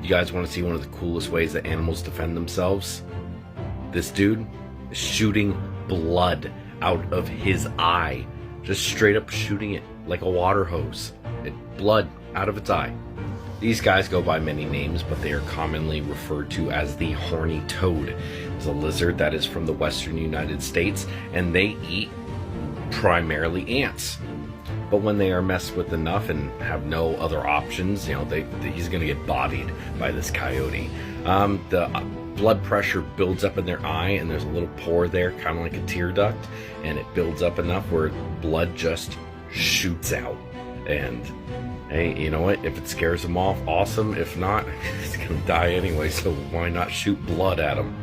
You guys want to see one of the coolest ways that animals defend themselves? This dude is shooting blood out of his eye. Just straight up shooting it like a water hose. Blood out of its eye. These guys go by many names, but they are commonly referred to as the horny toad. It's a lizard that is from the western United States, and they eat primarily ants. But when they are messed with enough and have no other options, he's going to get bodied by this coyote. The blood pressure builds up in their eye, and there's a little pore there, kind of like a tear duct, and it builds up enough where blood just shoots out. And hey, you know what? If it scares him off, awesome. If not, he's going to die anyway, so why not shoot blood at him?